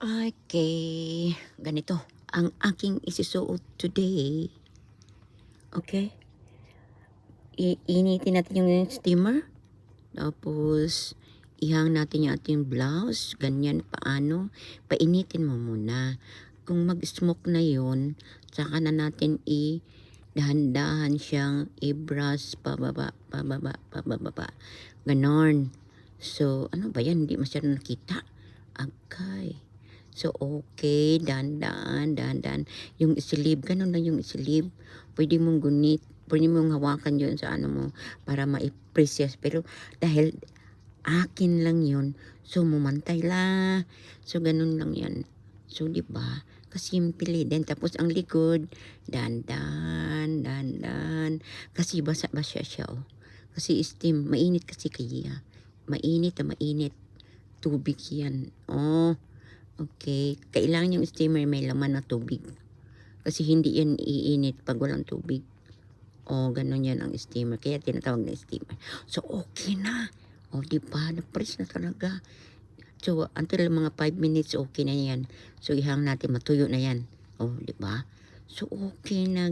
Okay, ganito ang aking isusuot today. Okay, iinitin natin yung steamer, tapos ihang natin yung ating blouse, ganyan paano, painitin mo muna. Kung mag-smoke na yon, saka na natin dahan-dahan siyang i-brush pababa, pababa, pababa, ganon. So, ano ba yan? Hindi masyado nakita. Okay. So, okay, dandan, dandan. Yung sleeve, ganun lang yung sleeve. Pwede mong pwede mong hawakan yun sa ano mo para ma-precious. Pero dahil akin lang yun, so mumantay la. So, ganun lang yan. So, di ba? Kasimple din. Tapos, ang likod, dandan, dandan. Kasi basa-basa siya, oh. Kasi steam, mainit kasi kaya. Mainit na mainit. Tubig yan. Oh. Okay, kailangan yung steamer may laman na tubig. Kasi hindi yan iinit pag walang tubig. O, ganun yan ang steamer. Kaya tinatawag na steamer. So, okay na. O, di ba? Na-press na talaga. So, until mga 5 minutes, okay na yan. So, ihang natin, matuyo na yan. O, di ba? So, okay na,